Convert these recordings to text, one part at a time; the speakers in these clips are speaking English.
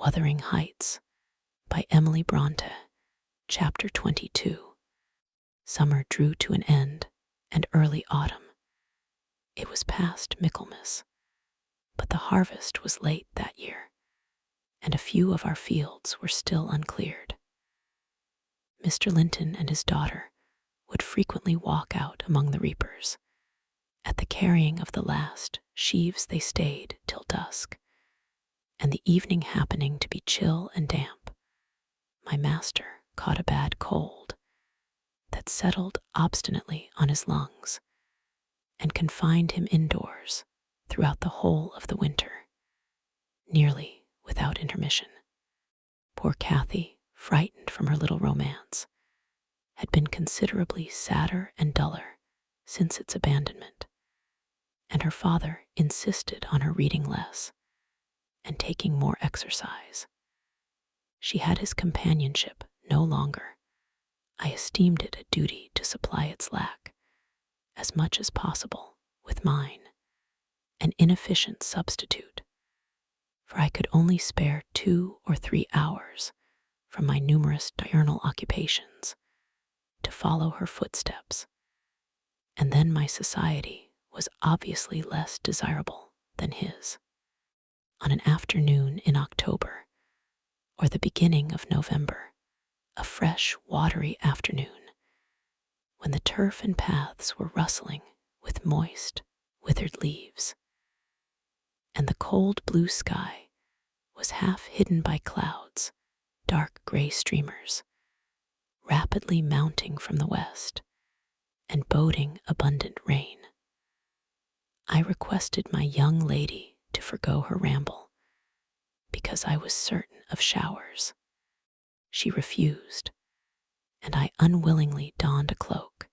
Wuthering Heights by Emily Brontë. Chapter 22. Summer drew to an end, and early autumn. It was past Michaelmas, but the harvest was late that year, and a few of our fields were still uncleared. Mr. Linton and his daughter would frequently walk out among the reapers. At the carrying of the last sheaves they stayed till dusk, and the evening happening to be chill and damp, my master caught a bad cold that settled obstinately on his lungs and confined him indoors throughout the whole of the winter, nearly without intermission. Poor Kathy, frightened from her little romance, had been considerably sadder and duller since its abandonment, and her father insisted on her reading less and taking more exercise. She had his companionship no longer. I esteemed it a duty to supply its lack, as much as possible, with mine, an inefficient substitute, for I could only spare 2 or 3 hours from my numerous diurnal occupations to follow her footsteps, and then my society was obviously less desirable than his. On an afternoon in October, or the beginning of November, a fresh, watery afternoon, when the turf and paths were rustling with moist, withered leaves, and the cold blue sky was half hidden by clouds, dark gray streamers, rapidly mounting from the west and boding abundant rain. I requested my young lady to forgo her ramble, because I was certain of showers. She refused, and I unwillingly donned a cloak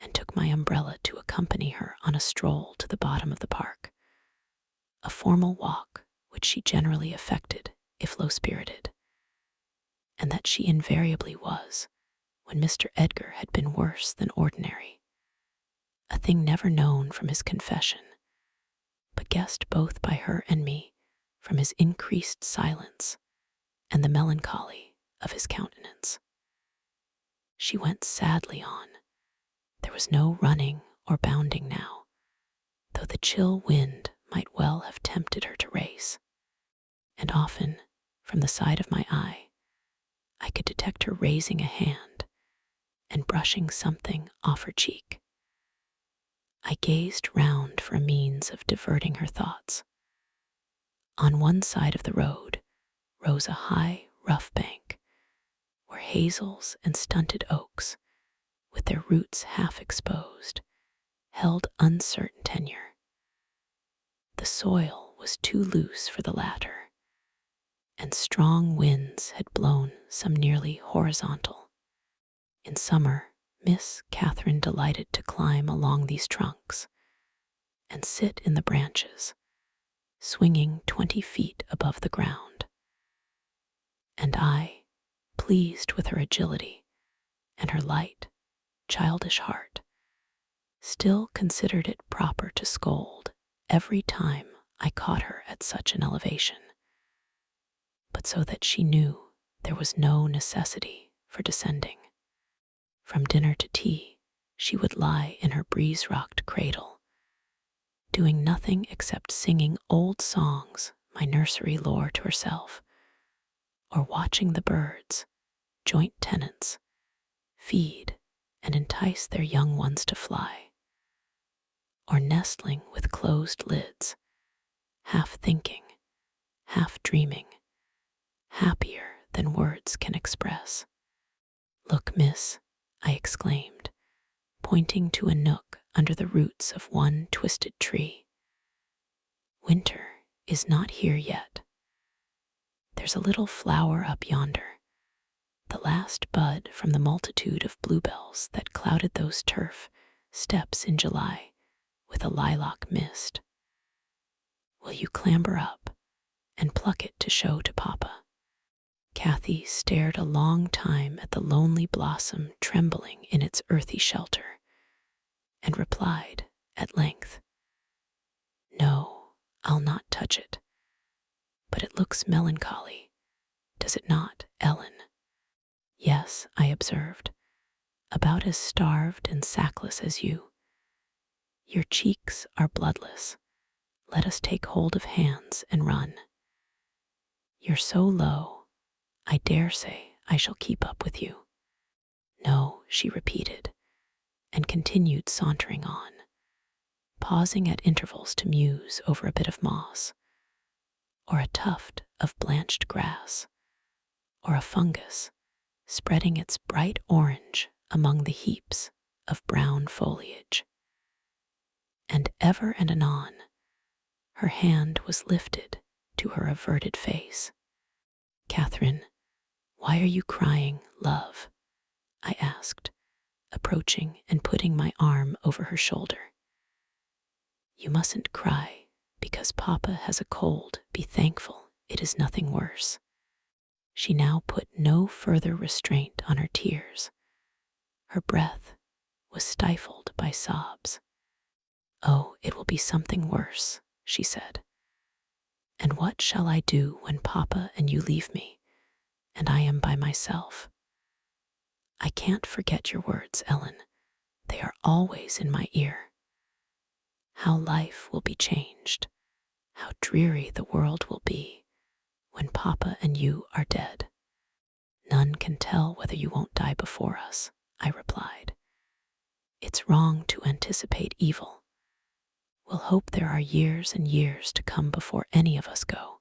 and took my umbrella to accompany her on a stroll to the bottom of the park, a formal walk which she generally affected if low-spirited, and that she invariably was when Mr. Edgar had been worse than ordinary, a thing never known from his confession, but guessed both by her and me from his increased silence and the melancholy of his countenance. She went sadly on. There was no running or bounding now, though the chill wind might well have tempted her to race, and often, from the side of my eye, I could detect her raising a hand and brushing something off her cheek. I gazed round for a means of diverting her thoughts. On one side of the road rose a high, rough bank, where hazels and stunted oaks, with their roots half exposed, held uncertain tenure. The soil was too loose for the latter, and strong winds had blown some nearly horizontal. In summer, Miss Catherine delighted to climb along these trunks and sit in the branches, swinging 20 feet above the ground. And I, pleased with her agility and her light, childish heart, still considered it proper to scold every time I caught her at such an elevation, but so that she knew there was no necessity for descending. From dinner to tea, she would lie in her breeze-rocked cradle, doing nothing except singing old songs my nursery lore to herself, or watching the birds, joint tenants, feed and entice their young ones to fly, or nestling with closed lids, half thinking, half dreaming, happier than words can express. "Look, miss," I exclaimed, pointing to a nook under the roots of one twisted tree. "Winter is not here yet. There's a little flower up yonder, the last bud from the multitude of bluebells that clouded those turf steps in July with a lilac mist. Will you clamber up and pluck it to show to Papa?" Kathy stared a long time at the lonely blossom trembling in its earthy shelter, and replied at length, "No, I'll not touch it. But it looks melancholy, does it not, Ellen? Yes, I observed, about as starved and sackless as you. Your cheeks are bloodless. Let us take hold of hands and run. You're so low, I dare say I shall keep up with you. No, she repeated, and continued sauntering on, pausing at intervals to muse over a bit of moss, or a tuft of blanched grass, or a fungus spreading its bright orange among the heaps of brown foliage. And ever and anon, her hand was lifted to her averted face. "Catherine, why are you crying, love?" I asked, approaching and putting my arm over her shoulder. "You mustn't cry because Papa has a cold. Be thankful it is nothing worse." She now put no further restraint on her tears. Her breath was stifled by sobs. "Oh, it will be something worse," she said. "And what shall I do when Papa and you leave me, and I am by myself? I can't forget your words, Ellen. They are always in my ear. How life will be changed, how dreary the world will be when Papa and you are dead." "None can tell whether you won't die before us," I replied. "It's wrong to anticipate evil. We'll hope there are years and years to come before any of us go.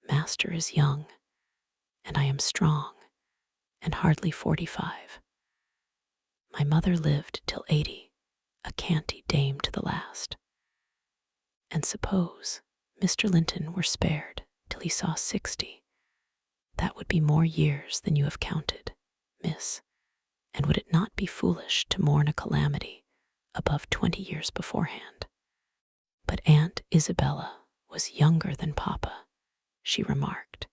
Master is young, and I am strong, and hardly 45. My mother lived till 80, a canty dame to the last. And suppose Mr. Linton were spared till he saw 60, that would be more years than you have counted, miss, and would it not be foolish to mourn a calamity above 20 years beforehand?" "But Aunt Isabella was younger than Papa," she remarked,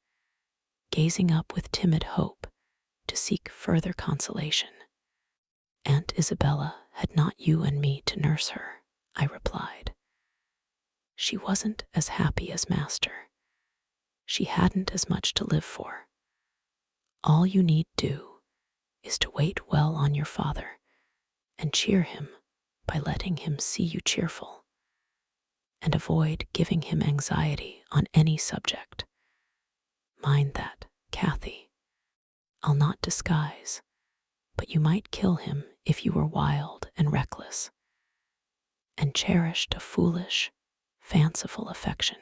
gazing up with timid hope to seek further consolation. "Aunt Isabella had not you and me to nurse her," I replied. "She wasn't as happy as Master. She hadn't as much to live for. All you need do is to wait well on your father and cheer him by letting him see you cheerful, and avoid giving him anxiety on any subject. Mind that, Cathy. I'll not disguise, but you might kill him if you were wild and reckless, and cherished a foolish, fanciful affection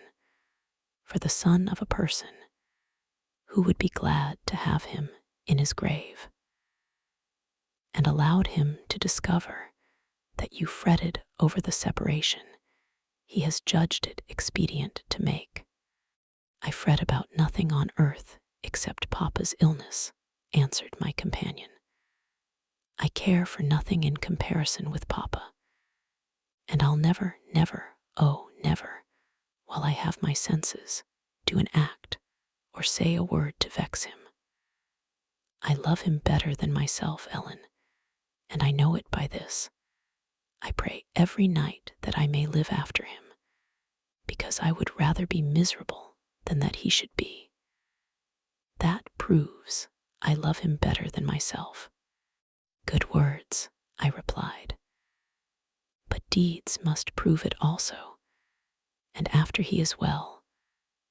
for the son of a person who would be glad to have him in his grave, and allowed him to discover that you fretted over the separation he has judged it expedient to make." "I fret about nothing on earth except Papa's illness," answered my companion. "I care for nothing in comparison with Papa, and I'll never, never, oh, never, while I have my senses, do an act or say a word to vex him. I love him better than myself, Ellen, and I know it by this. I pray every night that I may live after him, because I would rather be miserable than that he should be. That proves I love him better than myself." "Good words," I replied. "But deeds must prove it also. And after he is well,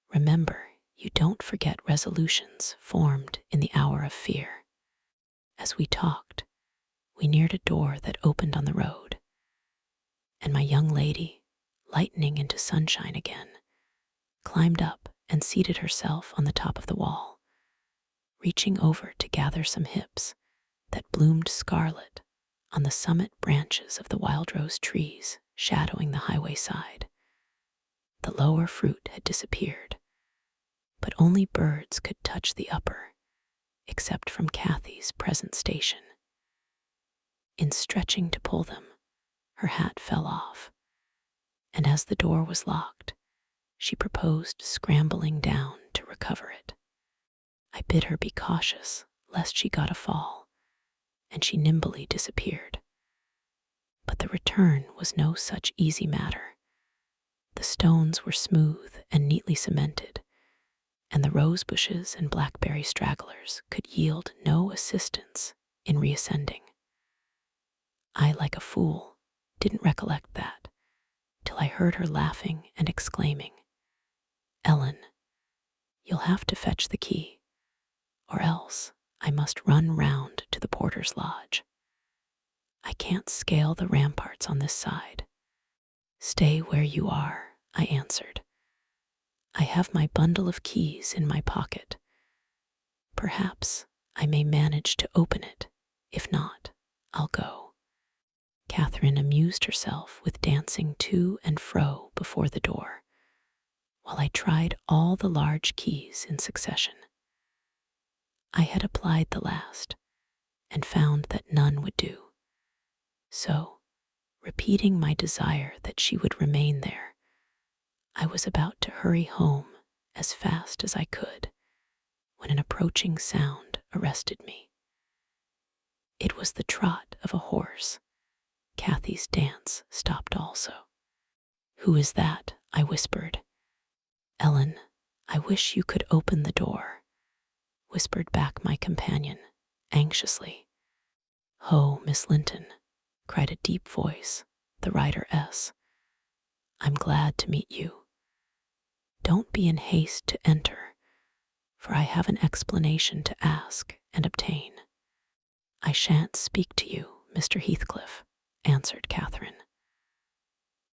remember you don't forget resolutions formed in the hour of fear." As we talked, we neared a door that opened on the road, and my young lady, lightening into sunshine again, climbed up and seated herself on the top of the wall, reaching over to gather some hips that bloomed scarlet on the summit branches of the wild rose trees shadowing the highway side. The lower fruit had disappeared, but only birds could touch the upper, except from Cathy's present station. In stretching to pull them, her hat fell off, and as the door was locked, she proposed scrambling down to recover it. I bid her be cautious lest she got a fall, and she nimbly disappeared. But the return was no such easy matter. The stones were smooth and neatly cemented, and the rose bushes and blackberry stragglers could yield no assistance in reascending. I, like a fool, didn't recollect that, till I heard her laughing and exclaiming, "Ellen, you'll have to fetch the key, or else I must run round to the porter's lodge. I can't scale the ramparts on this side." "Stay where you are," I answered. "I have my bundle of keys in my pocket. Perhaps I may manage to open it. If not, I'll go." Catherine amused herself with dancing to and fro before the door, while I tried all the large keys in succession. I had applied the last, and found that none would do. So, repeating my desire that she would remain there, I was about to hurry home as fast as I could when an approaching sound arrested me. It was the trot of a horse. Kathy's dance stopped also. "Who is that?" I whispered. "Ellen, I wish you could open the door," whispered back my companion, anxiously. "Ho, Miss Linton," cried a deep voice, the rideress. "I'm glad to meet you. Don't be in haste to enter, for I have an explanation to ask and obtain." "I shan't speak to you, Mr. Heathcliff," answered Catherine.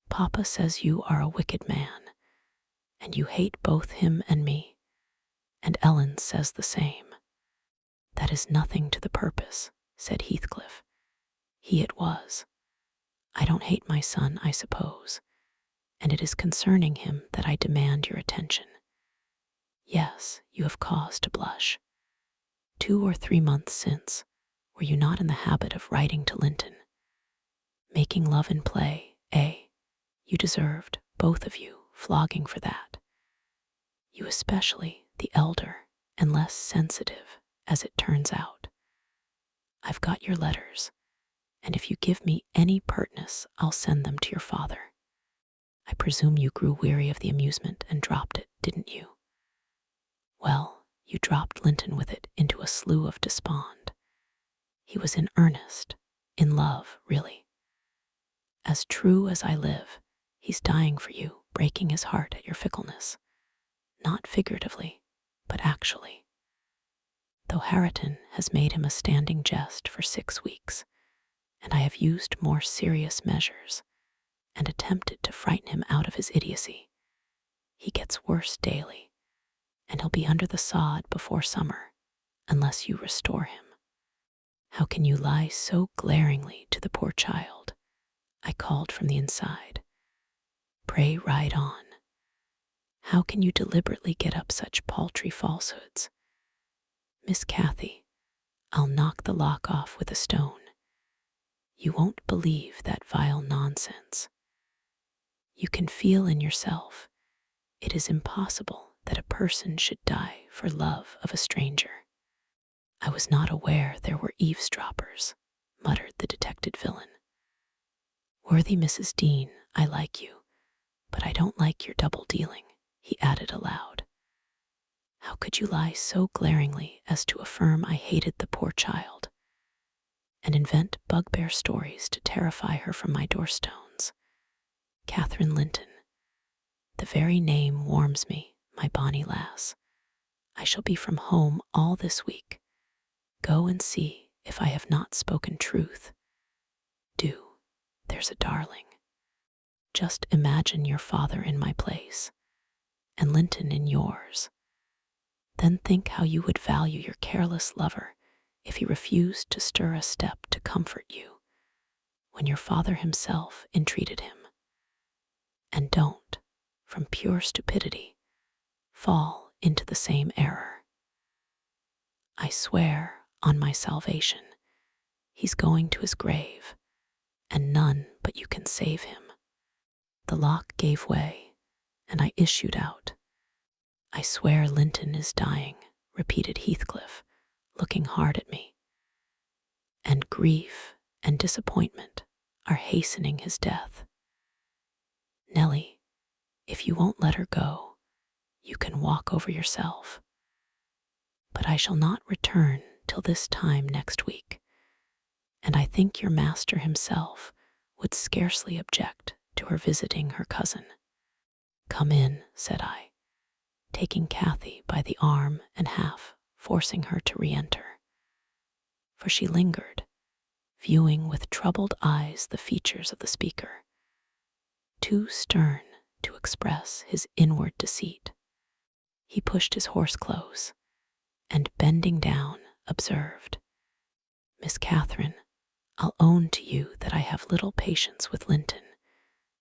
"Papa says you are a wicked man, and you hate both him and me, and Ellen says the same." "That is nothing to the purpose," said Heathcliff. He it was. "I don't hate my son, I suppose, and it is concerning him that I demand your attention. Yes, you have cause to blush. 2 or 3 months since, were you not in the habit of writing to Linton? Making love in play, eh? You deserved, both of you, flogging for that. You especially, the elder, and less sensitive, as it turns out. I've got your letters, and if you give me any pertness, I'll send them to your father. I presume you grew weary of the amusement and dropped it, didn't you? Well, you dropped Linton with it into a slough of despond. He was in earnest, in love, really. As true as I live, he's dying for you, breaking his heart at your fickleness. Not figuratively, but actually. Though Hareton has made him a standing jest for 6 weeks, and I have used more serious measures, and attempted to frighten him out of his idiocy, he gets worse daily, and he'll be under the sod before summer, unless you restore him. How can you lie so glaringly to the poor child? I called from the inside. Pray ride on. How can you deliberately get up such paltry falsehoods? Miss Cathy, I'll knock the lock off with a stone. You won't believe that vile nonsense. You can feel in yourself it is impossible that a person should die for love of a stranger. I was not aware there were eavesdroppers, muttered the detected villain. Worthy Mrs. Dean, I like you, but I don't like your double-dealing, he added aloud. How could you lie so glaringly as to affirm I hated the poor child, and invent bugbear stories to terrify her from my doorstones? Catherine Linton. The very name warms me, my bonny lass. I shall be from home all this week. Go and see if I have not spoken truth. Do, there's a darling. Just imagine your father in my place, and Linton in yours. Then think how you would value your careless lover if he refused to stir a step to comfort you, when your father himself entreated him. And don't, from pure stupidity, fall into the same error. I swear on my salvation, he's going to his grave, and none but you can save him. The lock gave way, and I issued out. I swear Linton is dying, repeated Heathcliff, looking hard at me. And grief and disappointment are hastening his death. Nellie, if you won't let her go, you can walk over yourself. But I shall not return till this time next week, and I think your master himself would scarcely object to her visiting her cousin." "Come in," said I, taking Kathy by the arm and half forcing her to re-enter. For she lingered, viewing with troubled eyes the features of the speaker, too stern to express his inward deceit. He pushed his horse close, and bending down, observed, "Miss Catherine, I'll own to you that I have little patience with Linton,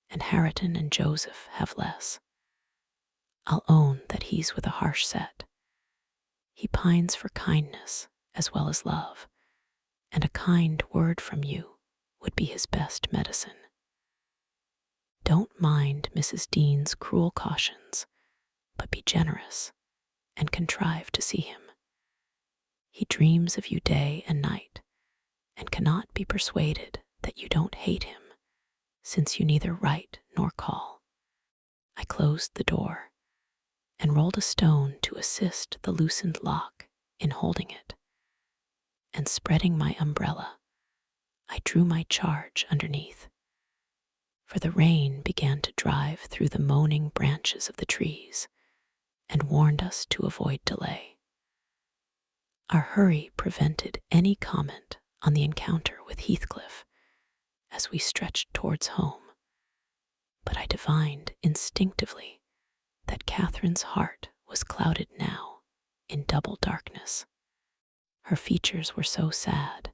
and Hareton and Joseph have less. I'll own that he's with a harsh set. He pines for kindness as well as love, and a kind word from you would be his best medicine. Don't mind Mrs. Dean's cruel cautions, but be generous and contrive to see him. He dreams of you day and night, and cannot be persuaded that you don't hate him, since you neither write nor call." I closed the door and rolled a stone to assist the loosened lock in holding it, and spreading my umbrella, I drew my charge underneath, for the rain began to drive through the moaning branches of the trees and warned us to avoid delay. Our hurry prevented any comment on the encounter with Heathcliff as we stretched towards home, but I divined instinctively that Catherine's heart was clouded now in double darkness. Her features were so sad,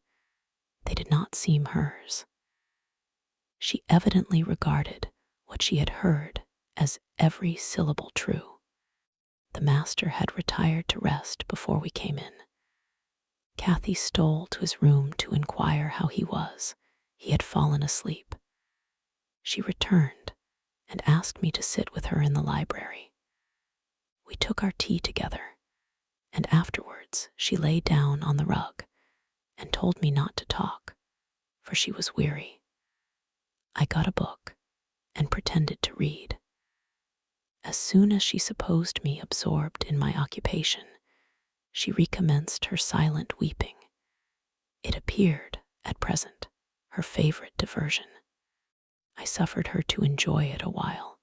they did not seem hers. She evidently regarded what she had heard as every syllable true. The master had retired to rest before we came in. Kathy stole to his room to inquire how he was. He had fallen asleep. She returned and asked me to sit with her in the library. We took our tea together, and afterwards she lay down on the rug and told me not to talk, for she was weary. I got a book and pretended to read. As soon as she supposed me absorbed in my occupation, she recommenced her silent weeping. It appeared, at present, her favorite diversion. I suffered her to enjoy it a while.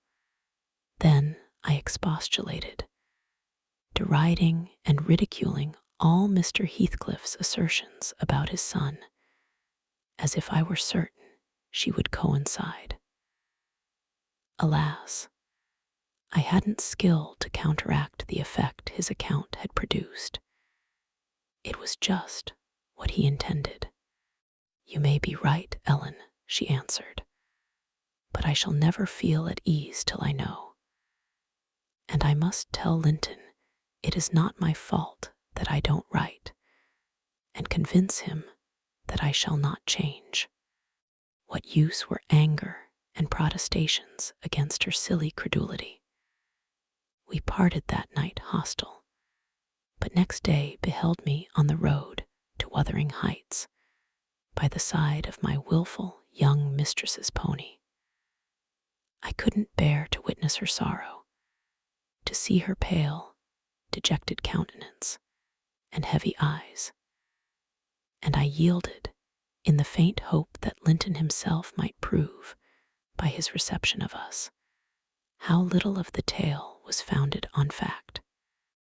Then I expostulated, deriding and ridiculing all Mr. Heathcliff's assertions about his son, as if I were certain she would coincide. Alas, I hadn't skill to counteract the effect his account had produced. It was just what he intended. "You may be right, Ellen," she answered, "but I shall never feel at ease till I know. And I must tell Linton it is not my fault that I don't write, and convince him that I shall not change. What use were anger and protestations against her silly credulity?" We parted that night hostile, but next day beheld me on the road to Wuthering Heights, by the side of my willful young mistress's pony. I couldn't bear to witness her sorrow, to see her pale, dejected countenance and heavy eyes, and I yielded in the faint hope that Linton himself might prove, by his reception of us, how little of the tale was founded on fact.